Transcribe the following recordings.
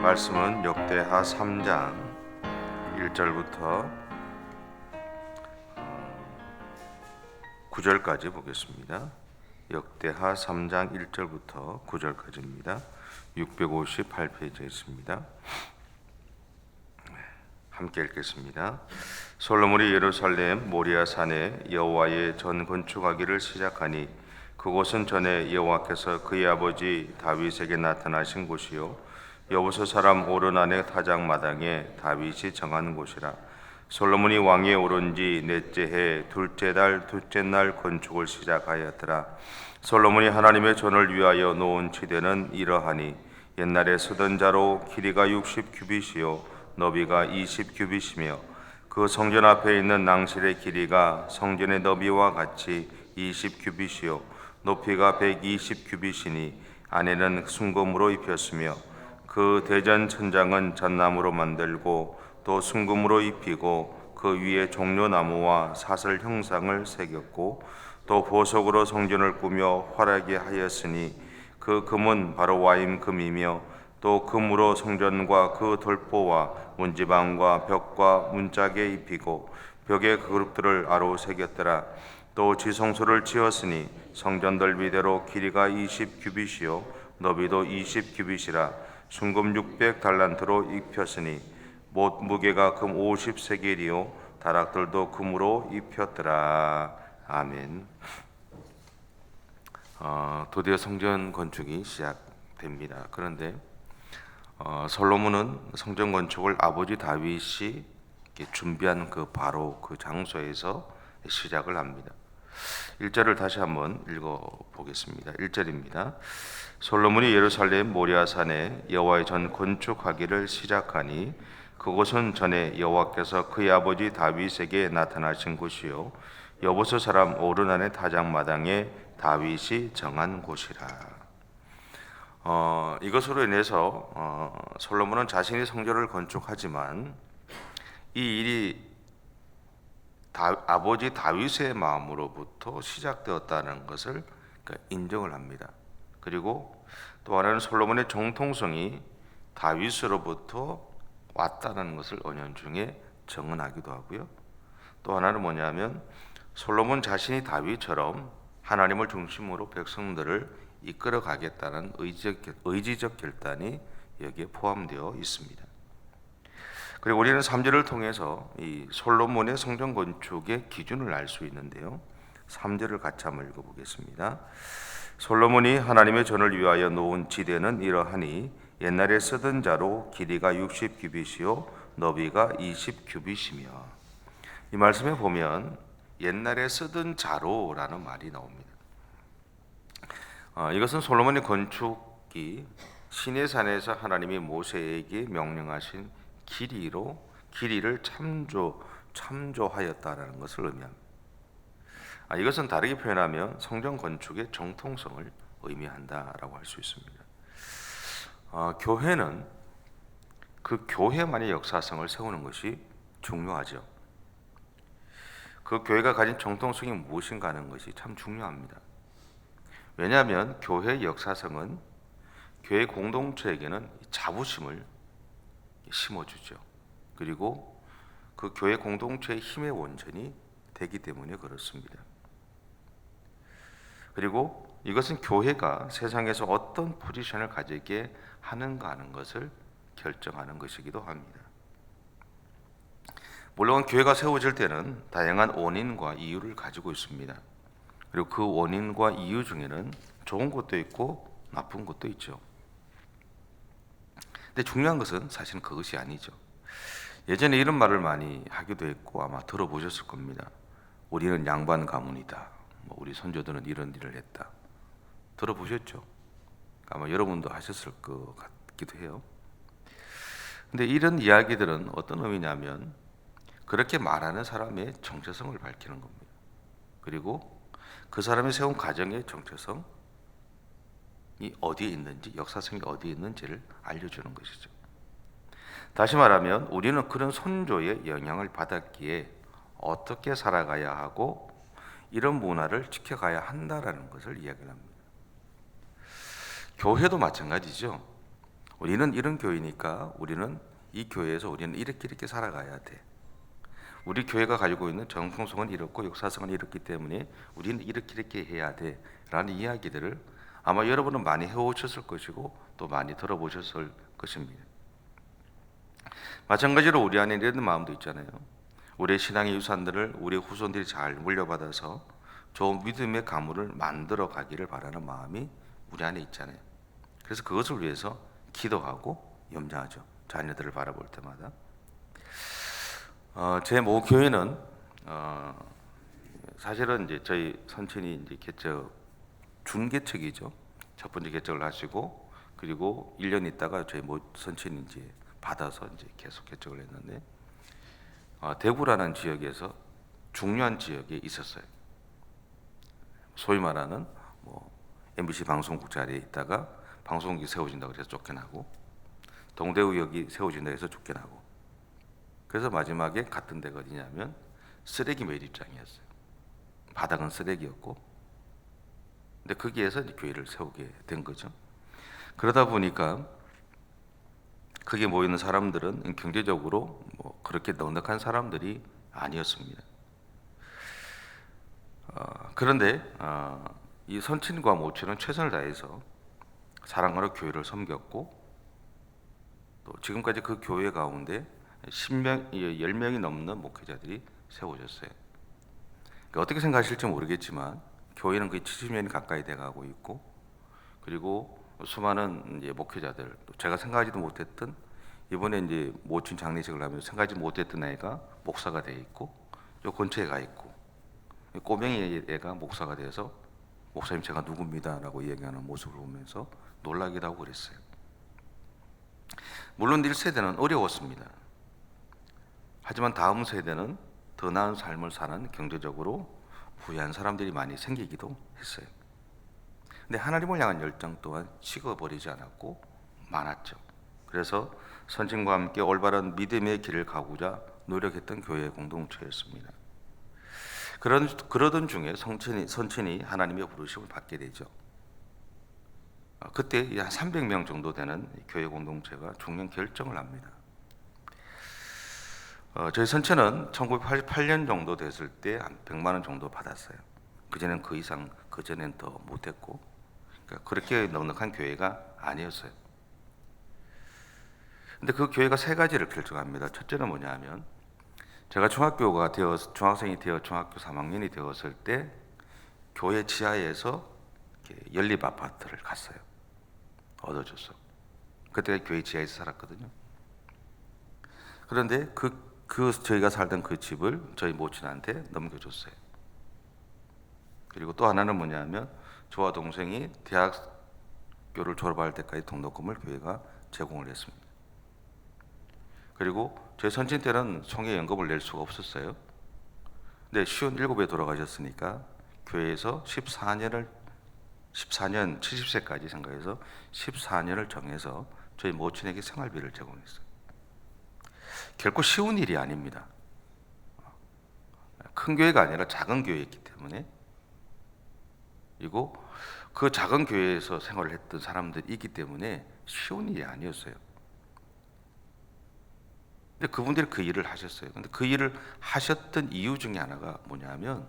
말씀은 역대하 3장 1절부터 9절까지 보겠습니다. 역대하 3장 1절부터 9절까지입니다. 658페이지에 있습니다. 함께 읽겠습니다. 솔로몬이 예루살렘 모리아 산에 여호와의 전 건축하기를 시작하니 그곳은 전에 여호와께서 그의 아버지 다윗에게 나타나신 곳이요 여부서 사람 오르난의 타작마당에 다윗이 정한 곳이라. 솔로몬이 왕위에 오른 지 넷째 해 둘째 달 둘째 날 건축을 시작하였더라. 솔로몬이 하나님의 전을 위하여 놓은 지대는 이러하니 옛날에 쓰던 자로 길이가 60규빗이요 너비가 20규빗이며 그 성전 앞에 있는 낭실의 길이가 성전의 너비와 같이 20규빗이요 높이가 120규빗이니 안에는 순금으로 입혔으며 그 대전 천장은 잣나무로 만들고 또 순금으로 입히고 그 위에 종려나무와 사슬 형상을 새겼고 또 보석으로 성전을 꾸며 화려하게 하였으니 그 금은 바로 와임 금이며 또 금으로 성전과 그 돌보와 문지방과 벽과 문짝에 입히고 벽에 그룹들을 아로 새겼더라. 또 지성소를 지었으니 성전 넓이대로 길이가 20규빗이요 너비도 20규빗이라. 순금 600달란트로 입혔으니 못 무게가 금 50세겔이요 다락들도 금으로 입혔더라. 아멘. 드디어 성전 건축이 시작됩니다. 그런데 솔로몬은 성전 건축을 아버지 다윗이 준비한 그 바로 그 장소에서 시작을 합니다. 1절을 다시 한번 읽어보겠습니다. 1절입니다. 솔로몬이 예루살렘 모리아 산에 여호와의 전 건축하기를 시작하니 그곳은 전에 여호와께서 그의 아버지 다윗에게 나타나신 곳이요 여부서 사람 오르난의 타작마당에 다윗이 정한 곳이라. 이것으로 인해서 솔로몬은 자신이 성전을 건축하지만 이 일이 아버지 다윗의 마음으로부터 시작되었다는 것을 인정을 합니다. 그리고 또 하나는 솔로몬의 정통성이 다윗으로부터 왔다는 것을 언연중에 정언하기도 하고요. 또 하나는 뭐냐면 솔로몬 자신이 다윗처럼 하나님을 중심으로 백성들을 이끌어 가겠다는 의지적 결단이 여기에 포함되어 있습니다. 그리고 우리는 3절을 통해서 이 솔로몬의 성전 건축의 기준을 알 수 있는데요. 3절을 같이 한번 읽어보겠습니다. 솔로몬이 하나님의 전을 위하여 놓은 지대는 이러하니 옛날에 쓰던 자로 길이가 60규빗이요 너비가 20규빗이며. 이 말씀에 보면 옛날에 쓰던 자로라는 말이 나옵니다. 이것은 솔로몬의 건축이 시내산에서 하나님이 모세에게 명령하신 길이를 참조하였다라는 것을 의미합니다. 이것은 다르게 표현하면 성전 건축의 정통성을 의미한다라고 할 수 있습니다. 교회는 그 교회만의 역사성을 세우는 것이 중요하죠. 그 교회가 가진 정통성이 무엇인가 하는 것이 참 중요합니다. 왜냐하면 교회의 역사성은 교회 공동체에게는 자부심을 심어주죠. 그리고 그 교회 공동체의 힘의 원천이 되기 때문에 그렇습니다. 그리고 이것은 교회가 세상에서 어떤 포지션을 가지게 하는가 하는 것을 결정하는 것이기도 합니다. 물론 교회가 세워질 때는 다양한 원인과 이유를 가지고 있습니다. 그리고 그 원인과 이유 중에는 좋은 것도 있고 나쁜 것도 있죠. 근데 중요한 것은 사실은 그것이 아니죠. 예전에 이런 말을 많이 하기도 했고 아마 들어보셨을 겁니다. 우리는 양반 가문이다. 우리 선조들은 이런 일을 했다. 들어보셨죠? 아마 여러분도 하셨을 것 같기도 해요. 근데 이런 이야기들은 어떤 의미냐면 그렇게 말하는 사람의 정체성을 밝히는 겁니다. 그리고 그 사람이 세운 가정의 정체성이 어디에 있는지, 역사성이 어디에 있는지를 알려주는 것이죠. 다시 말하면 우리는 그런 선조의 영향을 받았기에 어떻게 살아가야 하고 이런 문화를 지켜가야 한다라는 것을 이야기합니다. 교회도 마찬가지죠. 우리는 이런 교회니까 우리는 이 교회에서 우리는 이렇게 살아가야 돼. 우리 교회가 가지고 있는 정통성은 이렇고 역사성은 이렇기 때문에 우리는 이렇게 해야 돼 라는 이야기들을 아마 여러분은 많이 해오셨을 것이고 또 많이 들어보셨을 것입니다. 마찬가지로 우리 안에 이런 마음도 있잖아요. 우리의 신앙의 유산들을 우리 후손들이 잘 물려받아서 좋은 믿음의 가문을 만들어 가기를 바라는 마음이 우리 안에 있잖아요. 그래서 그것을 위해서 기도하고 염려하죠. 자녀들을 바라볼 때마다. 제 모교회는 사실은 이제 저희 선친이 이제 개척 준개척이죠. 첫 번째 개척을 하시고 그리고 1년 있다가 저희 선친이 이제 받아서 이제 계속 개척을 했는데 대구라는 지역에서 중요한 지역에 있었어요. 소위 말하는 MBC 방송국 자리에 있다가 방송국이 세워진다고 해서 쫓겨나고 동대구역이 세워진다고 해서 쫓겨나고 그래서 마지막에 갔던 데가 어디냐면 쓰레기 매립장이었어요. 바닥은 쓰레기였고 근데 거기에서 이제 교회를 세우게 된 거죠. 그러다 보니까 거기에 모이는 사람들은 경제적으로 그렇게 넉넉한 사람들이 아니었습니다. 그런데 이 선친과 모친은 최선을 다해서 사랑으로 교회를 섬겼고 또 지금까지 그 교회 가운데 10명이 넘는 목회자들이 세워졌어요. 그러니까 어떻게 생각하실지 모르겠지만 교회는 거의 70년이 가까이 돼가고 있고 그리고 수많은 이제 목회자들 또 제가 생각하지도 못했던 이번에 이제 모친 장례식을 하면서 생각하지 못했던 애가 목사가 돼 있고 저 근처에 가 있고 꼬맹이 애가 목사가 돼서 목사님 제가 누굽니다라고 얘기하는 모습을 보면서 놀라기도 하고 그랬어요. 물론 1세대는 어려웠습니다. 하지만 다음 세대는 더 나은 삶을 사는 경제적으로 부유한 사람들이 많이 생기기도 했어요. 근데 하나님을 향한 열정 또한 식어버리지 않았고 많았죠. 그래서 선진과 함께 올바른 믿음의 길을 가고자 노력했던 교회 공동체였습니다. 그러던 중에 선친이 하나님의 부르심을 받게 되죠. 그때 한 300명 정도 되는 교회 공동체가 중요한 결정을 합니다. 저희 선친은 1988년 정도 됐을 때 한 100만 원 정도 받았어요. 그전엔 그 이상, 그전엔 더 못했고 그러니까 그렇게 넉넉한 교회가 아니었어요. 근데 그 교회가 세 가지를 결정합니다. 첫째는 뭐냐면 제가 중학생이 되어 중학교 3학년이 되었을 때 교회 지하에서 연립 아파트를 갔어요. 얻어줬어. 그때 교회 지하에서 살았거든요. 그런데 저희가 살던 그 집을 저희 모친한테 넘겨줬어요. 그리고 또 하나는 뭐냐면 저와 동생이 대학교를 졸업할 때까지 등록금을 교회가 제공을 했습니다. 그리고 제 선친 때는 총회연금을 낼 수가 없었어요. 근데 57에 돌아가셨으니까 교회에서 14년 70세까지 생각해서 14년을 정해서 저희 모친에게 생활비를 제공했어요. 결코 쉬운 일이 아닙니다. 큰 교회가 아니라 작은 교회였기 때문에 그리고 그 작은 교회에서 생활을 했던 사람들이 있기 때문에 쉬운 일이 아니었어요. 근데 그분들이 그 일을 하셨어요. 근데 그 일을 하셨던 이유 중에 하나가 뭐냐면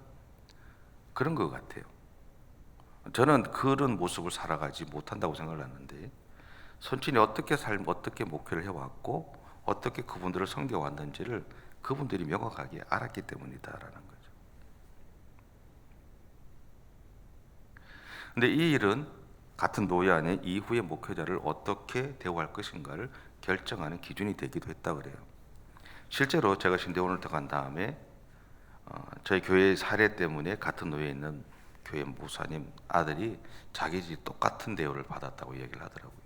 그런 것 같아요. 저는 그런 모습을 살아가지 못한다고 생각을 하는데 선친이 어떻게 목회를 해왔고 어떻게 그분들을 섬겨왔는지를 그분들이 명확하게 알았기 때문이다라는 거죠. 근데 이 일은 같은 노예 안에 이후의 목회자를 어떻게 대우할 것인가를 결정하는 기준이 되기도 했다 그래요. 실제로 제가 신대원을 들어간 다음에 저희 교회의 사례 때문에 같은 노예에 있는 교회 목사님 아들이 자기 집 똑같은 대우를 받았다고 얘기를 하더라고요.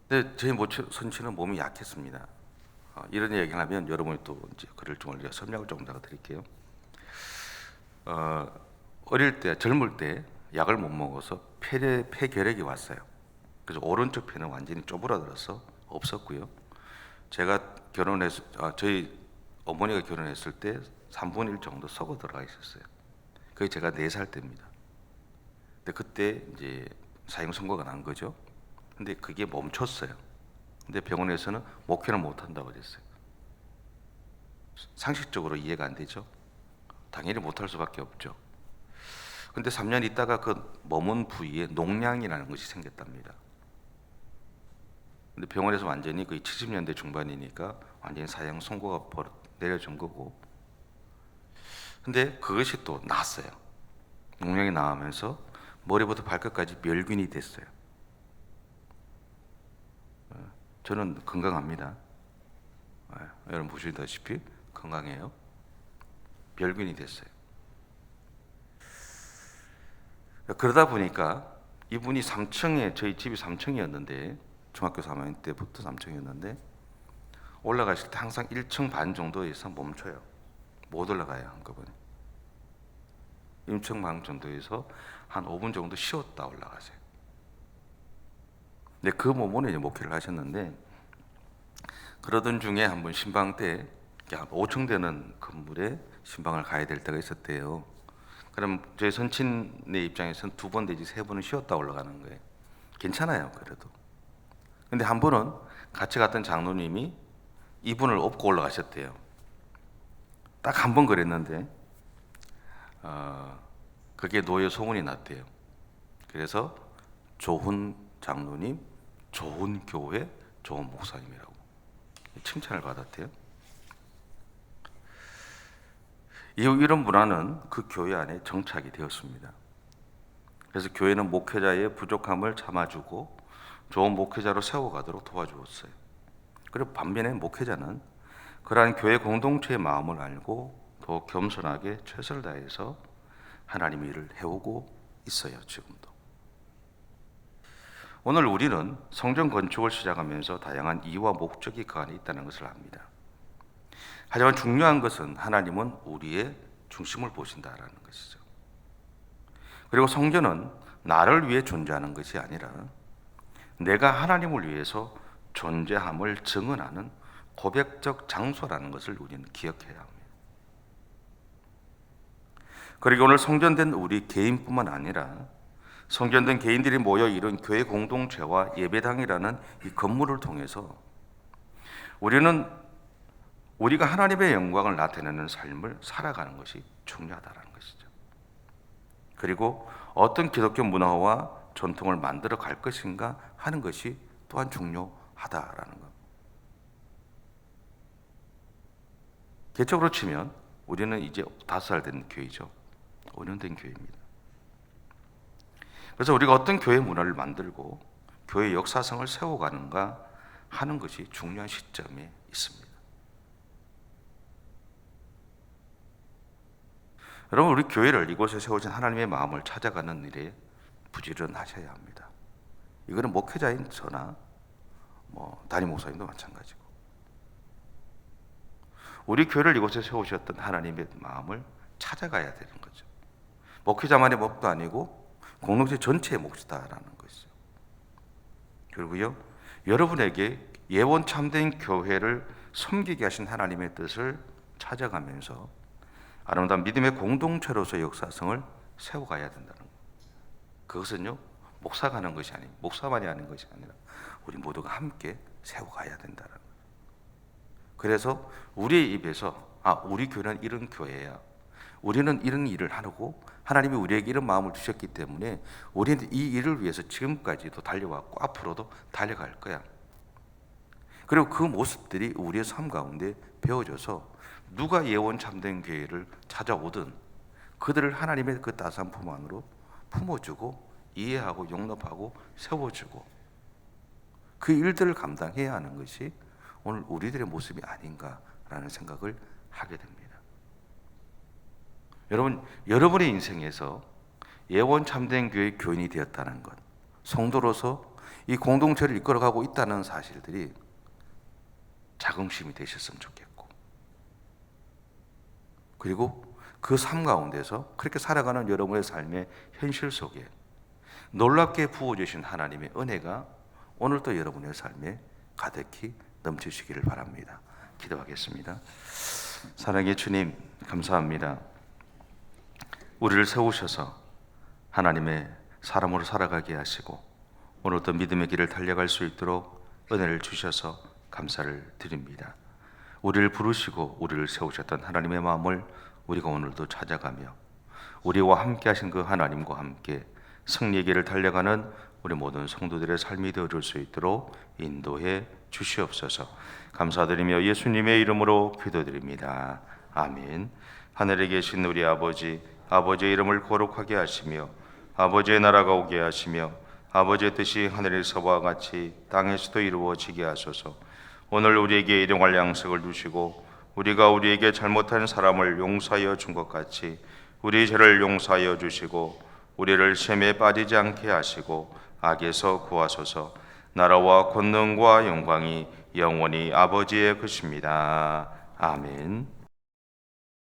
근데 저희 선친은 몸이 약했습니다. 이런 얘기를 하면 여러분이 또 이제 그럴 줄 알고 설명을 조금 더 드릴게요. 어릴 때 젊을 때 약을 못 먹어서 폐결핵이 왔어요. 그래서 오른쪽 폐는 완전히 쪼그라들어서 없었고요. 저희 어머니가 결혼했을 때 3분의 1 정도 썩어 들어가 있었어요. 그게 제가 4살 때입니다. 근데 그때 이제 사형 선고가 난 거죠. 근데 그게 멈췄어요. 근데 병원에서는 목회는 못 한다고 그랬어요. 상식적으로 이해가 안 되죠. 당연히 못할 수밖에 없죠. 근데 3년 있다가 그 머문 부위에 농량이라는 것이 생겼답니다. 근데 병원에서 완전히 거의 70년대 중반이니까 완전히 사형 선고가 내려진 거고. 근데 그것이 또 났어요. 농량이 나오면서 머리부터 발끝까지 멸균이 됐어요. 저는 건강합니다. 여러분 보시다시피 건강해요. 멸균이 됐어요. 그러다 보니까 이분이 3층에, 저희 집이 3층이었는데 중학교 3학년 때부터 3층이었는데 올라가실 때 항상 1층 반 정도 이상 멈춰요. 못 올라가요, 한꺼번에. 1층 반 정도에서 한 5분 정도 쉬었다 올라가세요. 근데 그 몸으로 이제 목회를 하셨는데, 그러던 중에 한 번 신방 때 5층 되는 건물에 신방을 가야 될 때가 있었대요. 그럼 저희 선친의 입장에서는 2번 내지 3번은 쉬었다 올라가는 거예요. 괜찮아요, 그래도. 근데 한 번은 같이 갔던 장로님이 이분을 업고 올라가셨대요. 딱 한 번 그랬는데 그게 노예 소문이 났대요. 그래서 좋은 장로님, 좋은 교회, 좋은 목사님이라고 칭찬을 받았대요. 이런 문화는 그 교회 안에 정착이 되었습니다. 그래서 교회는 목회자의 부족함을 참아주고 좋은 목회자로 세워가도록 도와주었어요. 그리고 반면에 목회자는 그러한 교회 공동체의 마음을 알고 더 겸손하게 최선을 다해서 하나님의 일을 해오고 있어요, 지금도. 오늘 우리는 성전 건축을 시작하면서 다양한 이유와 목적이 그 안에 있다는 것을 압니다. 하지만 중요한 것은 하나님은 우리의 중심을 보신다라는 것이죠. 그리고 성전은 나를 위해 존재하는 것이 아니라 내가 하나님을 위해서 존재함을 증언하는 고백적 장소라는 것을 우리는 기억해야 합니다. 그리고 오늘 성전된 우리 개인뿐만 아니라 성전된 개인들이 모여 이룬 교회 공동체와 예배당이라는 이 건물을 통해서 우리는 우리가 하나님의 영광을 나타내는 삶을 살아가는 것이 중요하다는 것이죠. 그리고 어떤 기독교 문화와 전통을 만들어 갈 것인가 하는 것이 또한 중요하다라는 것. 개적으로 치면 우리는 이제 5살 된 교회죠. 5년 된 교회입니다. 그래서 우리가 어떤 교회 문화를 만들고 교회 역사성을 세워가는가 하는 것이 중요한 시점에 있습니다. 여러분, 우리 교회를 이곳에 세워진 하나님의 마음을 찾아가는 일에 부지런하셔야 합니다. 이거는 목회자인 저나 담임 목사님도 마찬가지고, 우리 교회를 이곳에 세우셨던 하나님의 마음을 찾아가야 되는 거죠. 목회자만의 몫도 아니고 공동체 전체의 몫이다라는 것이죠. 그리고요, 여러분에게 예원 참된 교회를 섬기게 하신 하나님의 뜻을 찾아가면서 아름다운 믿음의 공동체로서의 역사성을 세워가야 된다는 것. 그것은요, 목사가 하는 것이 아니고 목사만이 하는 것이 아니라 우리 모두가 함께 세워가야 된다는 것. 그래서 우리의 입에서 우리 교회는 이런 교회야, 우리는 이런 일을 하고 하나님이 우리에게 이런 마음을 주셨기 때문에 우리는 이 일을 위해서 지금까지도 달려왔고 앞으로도 달려갈 거야. 그리고 그 모습들이 우리의 삶 가운데 배워져서 누가 예원 참된 교회를 찾아오든 그들을 하나님의 그 따스한 품 안으로 품어주고 이해하고 용납하고 세워주고 그 일들을 감당해야 하는 것이 오늘 우리들의 모습이 아닌가라는 생각을 하게 됩니다. 여러분, 여러분의 인생에서 예원 참된 교회 교인이 되었다는 것, 성도로서 이 공동체를 이끌어가고 있다는 사실들이 자긍심이 되셨으면 좋겠고, 그리고 그 삶 가운데서 그렇게 살아가는 여러분의 삶의 현실 속에 놀랍게 부어주신 하나님의 은혜가 오늘도 여러분의 삶에 가득히 넘치시기를 바랍니다. 기도하겠습니다. 사랑의 주님, 감사합니다. 우리를 세우셔서 하나님의 사람으로 살아가게 하시고 오늘도 믿음의 길을 달려갈 수 있도록 은혜를 주셔서 감사를 드립니다. 우리를 부르시고 우리를 세우셨던 하나님의 마음을 우리가 오늘도 찾아가며 우리와 함께 하신 그 하나님과 함께 승리의 길을 달려가는 우리 모든 성도들의 삶이 되어줄 수 있도록 인도해 주시옵소서. 감사드리며 예수님의 이름으로 기도드립니다. 아멘. 하늘에 계신 우리 아버지, 아버지의 이름을 거룩하게 하시며 아버지의 나라가 오게 하시며 아버지의 뜻이 하늘에서와 같이 땅에서도 이루어지게 하소서. 오늘 우리에게 일용할 양식을 주시고 우리가 우리에게 잘못한 사람을 용서하여 준 것 같이 우리 죄를 용서하여 주시고 우리를 시험에 빠지지 않게 하시고 악에서 구하소서. 나라와 권능과 영광이 영원히 아버지의 것입니다. 아멘.